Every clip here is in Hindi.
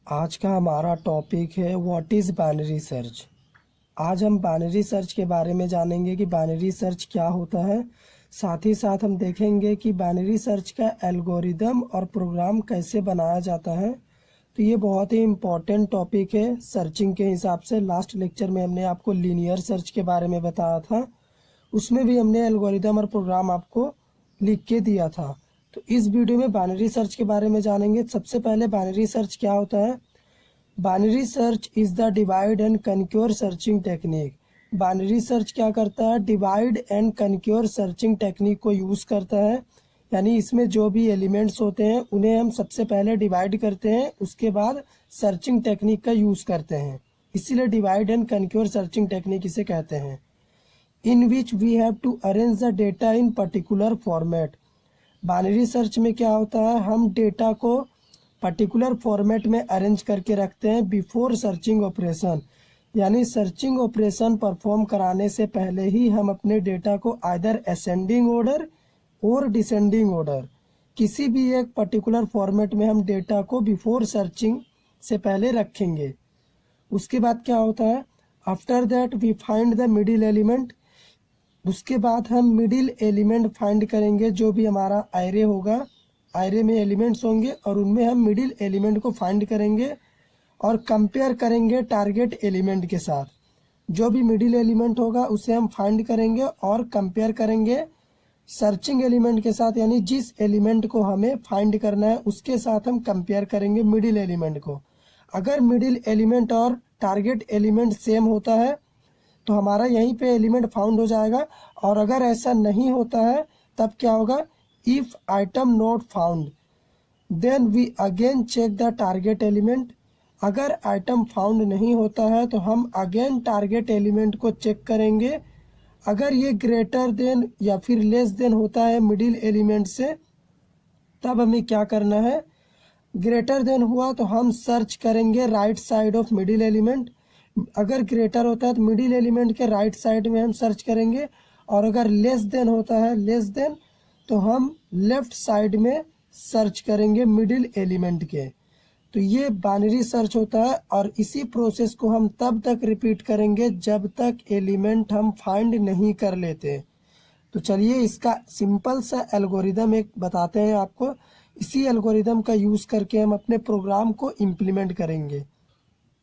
आज का हमारा टॉपिक है व्हाट इज़ बाइनरी सर्च। आज हम बाइनरी सर्च के बारे में जानेंगे कि बाइनरी सर्च क्या होता है। साथ ही साथ हम देखेंगे कि बाइनरी सर्च का एल्गोरिदम और प्रोग्राम कैसे बनाया जाता है। तो ये बहुत ही इम्पोर्टेंट टॉपिक है सर्चिंग के हिसाब से। लास्ट लेक्चर में हमने आपको लीनियर सर्च के बारे में बताया था, उसमें भी हमने एल्गोरिदम और प्रोग्राम आपको लिख के दिया था। तो इस वीडियो में बाइनरी सर्च के बारे में जानेंगे। सबसे पहले बाइनरी सर्च क्या होता है। Binary search is the divide and conquer searching technique. Binary search क्या करता है, divide and conquer searching technique को यूज़ करता है। यानी इसमें जो भी एलिमेंट्स होते हैं उन्हें हम सबसे पहले डिवाइड करते हैं, उसके बाद सर्चिंग टेक्निक का यूज़ करते हैं। इसीलिए divide and conquer searching technique इसे कहते हैं। In which we have to arrange the data in particular format. Binary search में क्या होता है, हम डेटा को पर्टिकुलर फॉर्मेट में अरेंज करके रखते हैं बिफोर सर्चिंग ऑपरेशन। यानी सर्चिंग ऑपरेशन परफॉर्म कराने से पहले ही हम अपने डेटा को आइदर असेंडिंग ऑर्डर और डिसेंडिंग ऑर्डर किसी भी एक पर्टिकुलर फॉर्मेट में हम डेटा को बिफोर सर्चिंग से पहले रखेंगे। उसके बाद क्या होता है, after that we find the middle element. उसके बाद हम मिडिल एलिमेंट फाइंड करेंगे। जो भी हमारा एरे होगा, एरे में एलिमेंट्स होंगे और उनमें हम मिडिल एलिमेंट को फाइंड करेंगे और कंपेयर करेंगे टारगेट एलिमेंट के साथ। जो भी मिडिल एलिमेंट होगा उसे हम फाइंड करेंगे और कंपेयर करेंगे सर्चिंग एलिमेंट के साथ। यानी जिस एलिमेंट को हमें फाइंड करना है उसके साथ हम कंपेयर करेंगे मिडिल एलिमेंट को। अगर मिडिल एलिमेंट और टारगेट एलिमेंट सेम होता है तो हमारा यहीं पे एलिमेंट फाउंड हो जाएगा। और अगर ऐसा नहीं होता है तब क्या होगा, if item not found then we again check the target element. अगर आइटम फाउंड नहीं होता है तो हम अगेन टारगेट एलिमेंट को चेक करेंगे। अगर ये ग्रेटर देन या फिर लेस देन होता है मिडिल एलिमेंट से, तब हमें क्या करना है, ग्रेटर देन हुआ तो हम सर्च करेंगे right side of middle element. अगर ग्रेटर होता है तो मिडिल एलिमेंट के राइट साइड में हम सर्च करेंगे। और अगर लेस देन होता है, लेस देन, तो हम लेफ्ट साइड में सर्च करेंगे मिडिल एलिमेंट के। तो ये बाइनरी सर्च होता है और इसी प्रोसेस को हम तब तक रिपीट करेंगे जब तक एलिमेंट हम फाइंड नहीं कर लेते। तो चलिए इसका सिंपल सा एल्गोरिदम एक बताते हैं आपको। इसी एल्गोरिदम का यूज़ करके हम अपने प्रोग्राम को इम्प्लीमेंट करेंगे।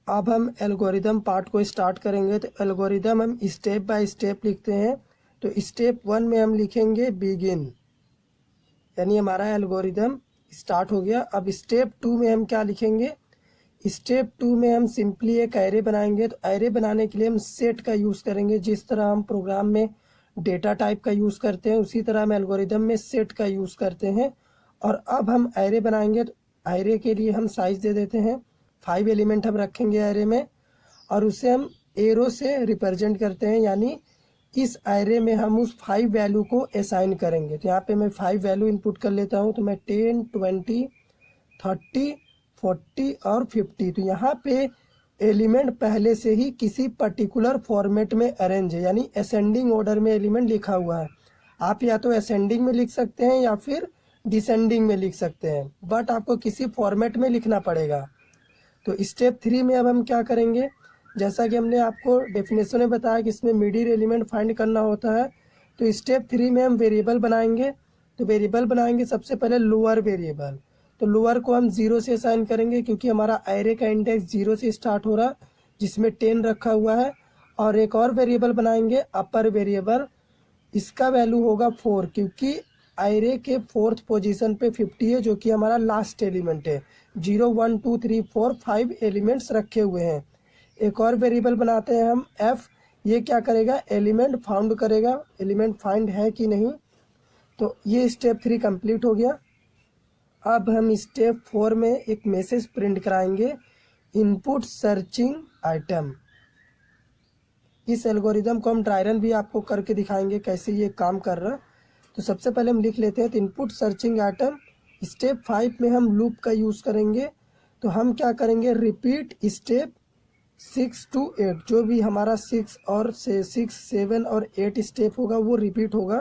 अब हम एल्गोरिदम पार्ट को स्टार्ट करेंगे। तो एल्गोरिदम हम स्टेप बाय स्टेप लिखते हैं। तो स्टेप 1 में हम लिखेंगे बिगिन, यानी हमारा एल्गोरिदम स्टार्ट हो गया। अब स्टेप 2 में हम क्या लिखेंगे, स्टेप 2 में हम सिंपली एक एरे बनाएंगे। तो एरे बनाने के लिए हम सेट का यूज़ करेंगे। जिस तरह हम प्रोग्राम में डेटा टाइप का यूज़ करते हैं उसी तरह हम एल्गोरिदम में सेट का यूज़ करते हैं। और अब हम एरे बनाएंगे। तो एरे के लिए हम साइज दे देते हैं 5 एलिमेंट हम रखेंगे एरे में और उसे हम एरो से रिप्रेजेंट करते हैं। यानी इस एरे में हम उस 5 वैल्यू को असाइन करेंगे। तो यहाँ पे मैं 5 वैल्यू इनपुट कर लेता हूँ। तो मैं 10, 20, 30, 40 और 50। तो यहाँ पे एलिमेंट पहले से ही किसी पर्टिकुलर फॉर्मेट में अरेंज है, यानी असेंडिंग ऑर्डर में एलिमेंट लिखा हुआ है। आप या तो असेंडिंग में लिख सकते हैं या फिर डिसेंडिंग में लिख सकते हैं, बट आपको किसी फॉर्मेट में लिखना पड़ेगा। तो स्टेप 3 में अब हम क्या करेंगे, जैसा कि हमने आपको डेफिनेशन में बताया कि इसमें मिडिल एलिमेंट फाइंड करना होता है। तो स्टेप 3 में हम वेरिएबल बनाएंगे। तो वेरिएबल बनाएंगे सबसे पहले लोअर वेरिएबल। तो लोअर को हम 0 से असाइन करेंगे क्योंकि हमारा एरे का इंडेक्स 0 से स्टार्ट हो रहा, जिसमें 10 रखा हुआ है। और एक और वेरिएबल बनाएंगे अपर वेरिएबल, इसका वैल्यू होगा 4 क्योंकि एरे के 4th पोजीशन पे 50 है जो कि हमारा लास्ट एलिमेंट है। 0, 1, 2, 3, 4, 5 एलिमेंट्स रखे हुए हैं। एक और वेरिएबल बनाते हैं हम एफ। ये क्या करेगा, एलिमेंट फाउंड करेगा, एलिमेंट फाइंड है कि नहीं। तो ये स्टेप 3 कंप्लीट हो गया। अब हम स्टेप 4 में एक मैसेज प्रिंट कराएंगे, इनपुट सर्चिंग आइटम। इस एल्गोरिदम को हम ड्राई रन भी आपको करके दिखाएंगे कैसे ये काम कर रहा। तो सबसे पहले हम लिख लेते हैं, तो इनपुट सर्चिंग आइटम। स्टेप 5 में हम लूप का यूज़ करेंगे। तो हम क्या करेंगे, रिपीट स्टेप 6 to 8। जो भी हमारा 6 और 6, 7 और 8 स्टेप होगा वो रिपीट होगा।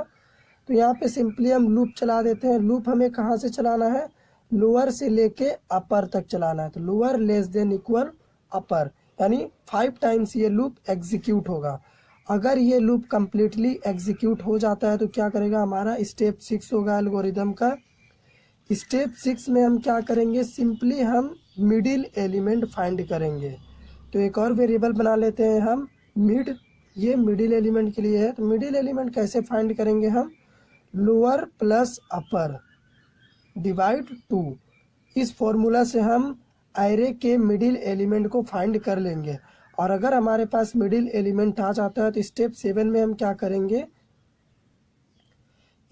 तो यहाँ पे सिंपली हम लूप चला देते हैं। लूप हमें कहाँ से चलाना है, लोअर से लेके अपर तक चलाना है। तो लोअर लेस देन इक्वल अपर, यानी 5 टाइम्स ये लूप एग्जीक्यूट होगा। अगर ये लूप कंप्लीटली एग्जीक्यूट हो जाता है तो क्या करेगा, हमारा स्टेप 6 होगा एल्गोरिदम का। स्टेप 6 में हम क्या करेंगे, सिंपली हम मिडिल एलिमेंट फाइंड करेंगे। तो एक और वेरिएबल बना लेते हैं हम मिड, ये मिडिल एलिमेंट के लिए है। तो मिडिल एलिमेंट कैसे फाइंड करेंगे हम, लोअर प्लस अपर डिवाइड 2, इस फॉर्मूला से हम एरे के मिडिल एलिमेंट को फाइंड कर लेंगे। और अगर हमारे पास मिडिल एलिमेंट आ जाता है तो स्टेप 7 में हम क्या करेंगे,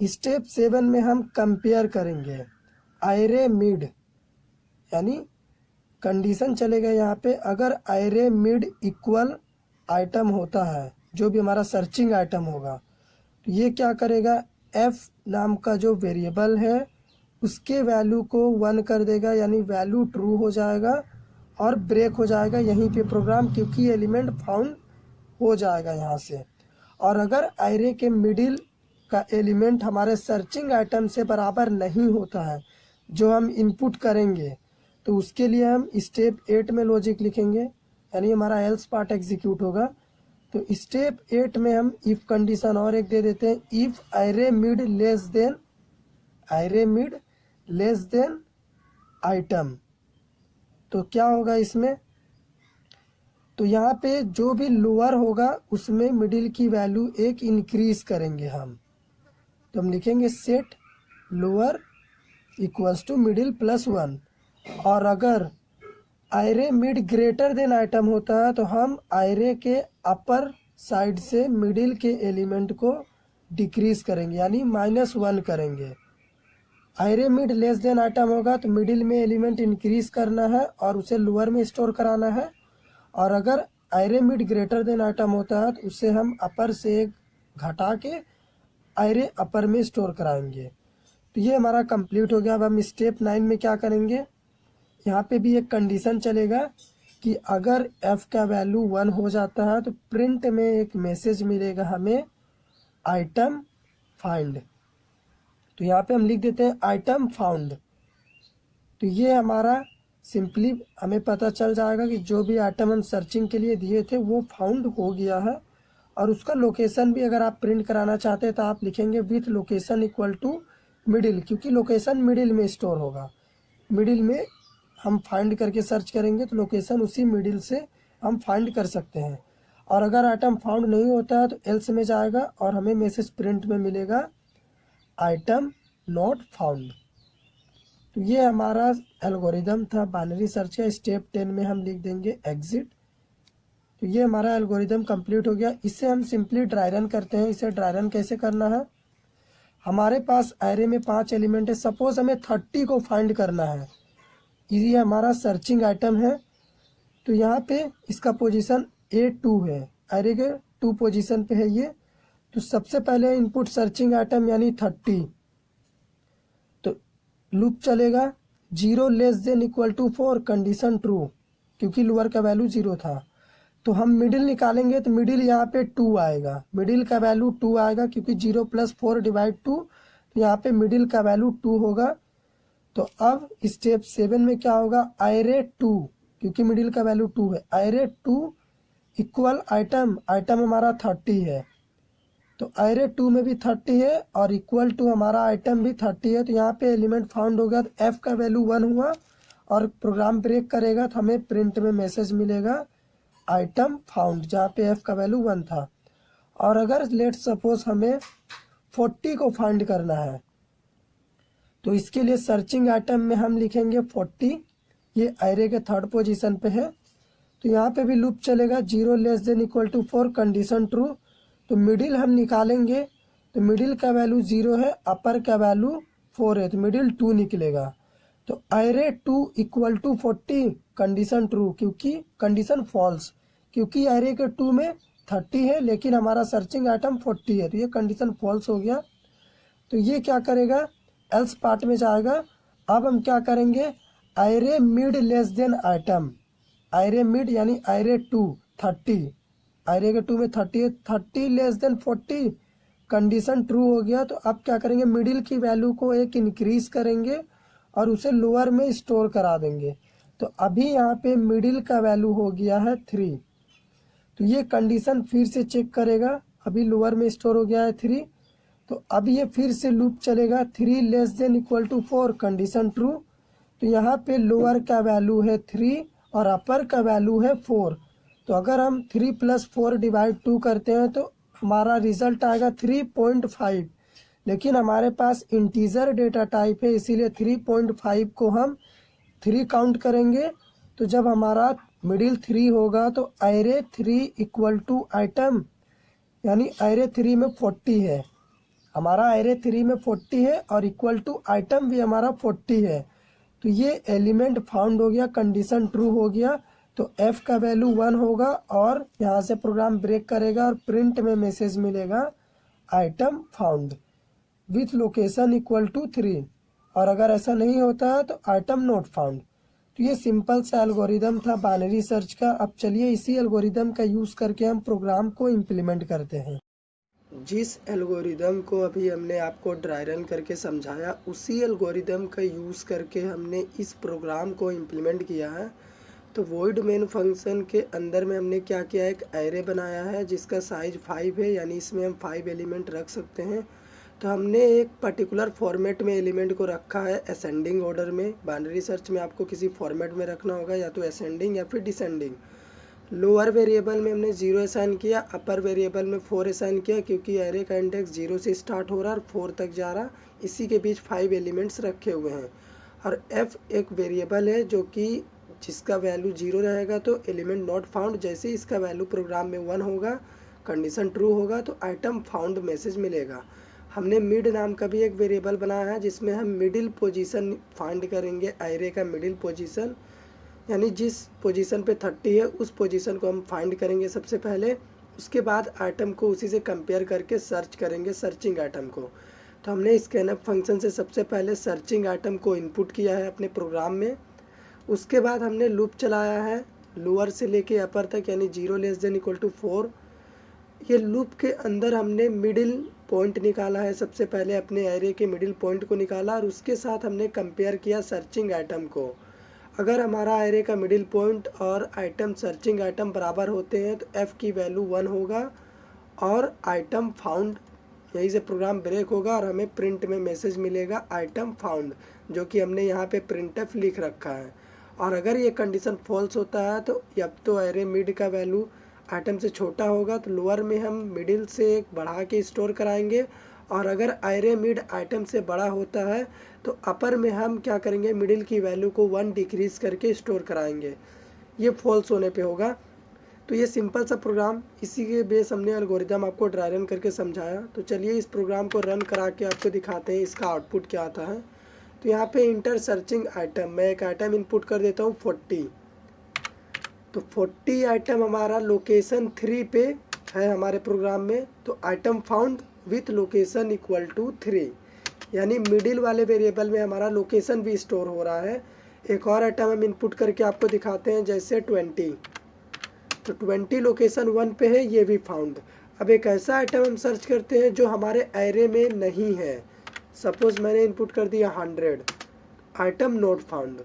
स्टेप 7 में हम कंपेयर करेंगे एरे मिड, यानी कंडीशन चलेगा यहाँ पे, अगर एरे मिड इक्वल आइटम होता है, जो भी हमारा सर्चिंग आइटम होगा, तो ये क्या करेगा, एफ नाम का जो वेरिएबल है उसके वैल्यू को 1 कर देगा, यानी वैल्यू ट्रू हो जाएगा और ब्रेक हो जाएगा यहीं पे प्रोग्राम, क्योंकि एलिमेंट फाउंड हो जाएगा यहाँ से। और अगर एरे के मिडिल का एलिमेंट हमारे सर्चिंग आइटम से बराबर नहीं होता है जो हम इनपुट करेंगे, तो उसके लिए हम स्टेप 8 में लॉजिक लिखेंगे, यानी हमारा एल्स पार्ट एग्जीक्यूट होगा। तो स्टेप 8 में हम इफ कंडीशन और एक दे देते हैं, if array mid less than item. तो क्या होगा इसमें, तो यहाँ पे जो भी लोअर होगा उसमें मिडिल की वैल्यू एक इंक्रीज करेंगे हम। तो हम लिखेंगे set lower equals to middle plus 1। और अगर array mid greater than item होता है तो हम एरे के अपर साइड से मिडिल के एलिमेंट को डिक्रीज करेंगे, यानी -1 करेंगे। Array mid less than item होगा तो मिडिल में एलिमेंट इंक्रीज करना है और उसे लोअर में स्टोर कराना है। और अगर array mid greater than item होता है तो उसे हम अपर से घटा के एरे अपर में स्टोर कराएंगे। तो ये हमारा कंप्लीट हो गया। अब हम स्टेप 9 में क्या करेंगे, यहाँ पे भी एक कंडीशन चलेगा कि अगर f का वैल्यू 1 हो जाता है तो प्रिंट में एक मैसेज मिलेगा हमें आइटम फाइंड। तो यहाँ पे हम लिख देते हैं आइटम फाउंड। तो ये हमारा सिंपली हमें पता चल जाएगा कि जो भी आइटम हम सर्चिंग के लिए दिए थे वो फाउंड हो गया है। और उसका लोकेशन भी अगर आप प्रिंट कराना चाहते हैं तो आप लिखेंगे with location equal to middle, क्योंकि लोकेशन मिडिल में स्टोर होगा। मिडिल में हम फाइंड करके सर्च करेंगे तो लोकेशन उसी मिडिल से हम फाइंड कर सकते हैं। और अगर आइटम फाउंड नहीं होता है तो एल्स में जाएगा और हमें मैसेज प्रिंट में मिलेगा आइटम नॉट फाउंड। तो ये हमारा एल्गोरिदम था बाइनरी सर्च का। स्टेप 10 में हम लिख देंगे एग्जिट। तो ये हमारा एल्गोरिदम कंप्लीट हो गया। इसे हम सिंपली ड्राई रन करते हैं। इसे ड्राई रन कैसे करना है, हमारे पास एरे में 5 एलिमेंट है, सपोज हमें 30 को फाइंड करना है। ये हमारा सर्चिंग आइटम है। तो यहाँ पे इसका पोजीशन A2 है, एरे के 2 पोजीशन पे है ये। तो सबसे पहले इनपुट सर्चिंग आइटम यानी 30, तो लूप चलेगा 0 less than equal to 4 condition true, क्योंकि लोअर का वैल्यू 0 था। तो हम मिडिल निकालेंगे तो मिडिल यहाँ पे 2 आएगा, मिडिल का वैल्यू 2 आएगा क्योंकि 0 + 4 / 2, तो यहाँ पे मिडिल का वैल्यू 2 होगा। तो अब स्टेप 7 में क्या होगा, एरे 2, क्योंकि मिडिल का वैल्यू 2 है, एरे 2 इक्वल आइटम, आइटम हमारा 30 है, तो एरे 2 में भी 30 है और इक्वल टू हमारा आइटम भी 30 है। तो यहाँ पे एलिमेंट फाउंड हो गया। तो एफ का वैल्यू 1 हुआ और प्रोग्राम ब्रेक करेगा तो हमें प्रिंट में मैसेज मिलेगा आइटम फाउंड, जहाँ पे एफ का वैल्यू 1 था। और अगर लेट सपोज हमें 40 को फाइंड करना है तो इसके लिए सर्चिंग आइटम में हम लिखेंगे 40, ये एरे के 3rd पोजीशन पे है। तो यहाँ पे भी लूप चलेगा 0 less than equal to 4 condition true. तो मिडिल हम निकालेंगे तो मिडिल का वैल्यू 0 है, अपर का वैल्यू 4 है, तो मिडिल 2 निकलेगा। तो array 2 equal to 40 condition true, क्योंकि कंडीशन फॉल्स, क्योंकि एरे के 2 में 30 है लेकिन हमारा सर्चिंग आइटम 40 है, तो ये कंडीशन फॉल्स हो गया। तो ये क्या करेगा, एल्स पार्ट में जाएगा। अब हम क्या करेंगे, array mid less than item, array mid यानी एरे 2 30, एरे के 2 में 30 है, 30 लेस देन 40 कंडीशन ट्रू हो गया। तो अब क्या करेंगे, मिडिल की वैल्यू को एक इंक्रीज करेंगे और उसे लोअर में स्टोर करा देंगे। तो अभी यहाँ पे मिडिल का वैल्यू हो गया है 3। तो ये कंडीशन फिर से चेक करेगा, अभी लोअर में स्टोर हो गया है 3। तो अब ये फिर से लूप चलेगा 3 less than equal to 4, condition true. तो यहाँ पे लोअर का वैल्यू है 3 और अपर का वैल्यू है 4। तो अगर हम 3 + 4 डिवाइड 2 करते हैं तो हमारा रिजल्ट आएगा 3.5। लेकिन हमारे पास इंटीजर डेटा टाइप है, इसीलिए 3.5 को हम 3 काउंट करेंगे। तो जब हमारा मिडिल 3 होगा तो एरे 3 इक्वल टू आइटम, यानी एरे 3 में 40 है, हमारा एरे 3 में 40 है और इक्वल टू आइटम भी हमारा 40 है। तो ये एलिमेंट फाउंड हो गया, कंडीशन ट्रू हो गया। तो एफ का वैल्यू 1 होगा और यहाँ से प्रोग्राम ब्रेक करेगा और प्रिंट में मैसेज मिलेगा item found with location equal to 3। और अगर ऐसा नहीं होता है तो आइटम नॉट फाउंड। तो ये सिंपल सा एल्गोरिदम था बाइनरी सर्च का। अब चलिए इसी एल्गोरिदम का यूज़ करके हम प्रोग्राम को इम्प्लीमेंट करते हैं। जिस एल्गोरिदम को अभी हमने आपको ड्राई रन करके समझाया, उसी एल्गोरिदम का यूज़ करके हमने इस प्रोग्राम को इम्प्लीमेंट किया है। तो वॉइड मेन फंक्शन के अंदर में हमने क्या किया है, एक एरे बनाया है जिसका साइज 5 है, यानी इसमें हम 5 एलिमेंट रख सकते हैं। तो हमने एक पर्टिकुलर फॉर्मेट में एलिमेंट को रखा है असेंडिंग ऑर्डर में। बाइनरी सर्च में आपको किसी फॉर्मेट में रखना होगा, या तो असेंडिंग या फिर डिसेंडिंग। लोअर वेरिएबल में हमने 0 असाइन किया, अपर वेरिएबल में 4 असाइन किया, क्योंकि एरे का इंडेक्स 0 से स्टार्ट हो रहा है और 4 तक जा रहा, इसी के बीच 5 एलिमेंट्स रखे हुए हैं। और एफ एक वेरिएबल है जो कि जिसका वैल्यू 0 रहेगा तो एलिमेंट नॉट फाउंड, जैसे ही इसका वैल्यू प्रोग्राम में 1 होगा, कंडीशन ट्रू होगा तो आइटम फाउंड मैसेज मिलेगा। हमने मिड नाम का भी एक वेरिएबल बनाया है जिसमें हम मिडिल पोजीशन फाइंड करेंगे, एरे का मिडिल पोजीशन, यानी जिस पोजीशन पे 30 है उस पोजीशन को हम फाइंड करेंगे सबसे पहले। उसके बाद आइटम को उसी से कंपेयर करके सर्च करेंगे, सर्चिंग आइटम को। तो हमने स्कैनअप फंक्शन से सबसे पहले सर्चिंग आइटम को इनपुट किया है अपने प्रोग्राम में। उसके बाद हमने लूप चलाया है लोअर से लेके अपर तक, यानी 0 लेस देन इक्वल टू 4। ये लूप के अंदर हमने मिडिल पॉइंट निकाला है, सबसे पहले अपने एरे के मिडिल पॉइंट को निकाला और उसके साथ हमने कंपेयर किया सर्चिंग आइटम को। अगर हमारा एरे का मिडिल पॉइंट और आइटम सर्चिंग आइटम बराबर होते हैं तो एफ की वैल्यू 1 होगा और आइटम फाउंड, यहीं से प्रोग्राम ब्रेक होगा और हमें प्रिंट में मैसेज मिलेगा आइटम फाउंड, जो कि हमने यहाँ पे प्रिंटफ लिख रखा है। और अगर ये कंडीशन फॉल्स होता है तो अब तो एरे मिड का वैल्यू आइटम से छोटा होगा, तो लोअर में हम मिडिल से एक बढ़ा के स्टोर कराएंगे। और अगर एरे मिड आइटम से बड़ा होता है तो अपर में हम क्या करेंगे, मिडिल की वैल्यू को 1 डिक्रीज करके स्टोर कराएंगे। ये फॉल्स होने पे होगा। तो ये सिंपल सा प्रोग्राम, इसी के बेस हमने एल्गोरिदम आपको ड्राई रन करके समझाया। तो चलिए इस प्रोग्राम को रन करा के आपको दिखाते हैं इसका आउटपुट क्या आता है। तो यहाँ पे इंटर सर्चिंग आइटम, मैं एक आइटम इनपुट कर देता हूँ 40। तो 40 आइटम हमारा लोकेशन 3 पे है हमारे प्रोग्राम में। तो item found with location equal to 3, यानी मिडिल वाले वेरिएबल में हमारा लोकेशन भी स्टोर हो रहा है। एक और आइटम हम इनपुट करके आपको दिखाते हैं, जैसे 20। तो 20 लोकेशन 1 पे है, ये भी फाउंड। अब एक ऐसा आइटम हम सर्च करते हैं जो हमारे एरे में नहीं है। सपोज मैंने इनपुट कर दिया 100, आइटम नॉट फाउंड।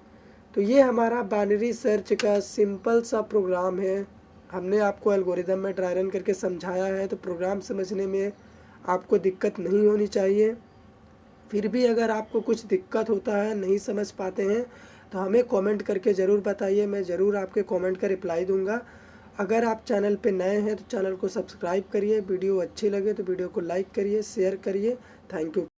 तो ये हमारा बाइनरी सर्च का सिंपल सा प्रोग्राम है। हमने आपको एल्गोरिदम में ड्राई रन करके समझाया है, तो प्रोग्राम समझने में आपको दिक्कत नहीं होनी चाहिए। फिर भी अगर आपको कुछ दिक्कत होता है, नहीं समझ पाते हैं, तो हमें कमेंट करके ज़रूर बताइए, मैं ज़रूर आपके कमेंट का रिप्लाई दूंगा। अगर आप चैनल पे नए हैं तो चैनल को सब्सक्राइब करिए, वीडियो अच्छी लगे तो वीडियो को लाइक करिए, शेयर करिए। Thank you.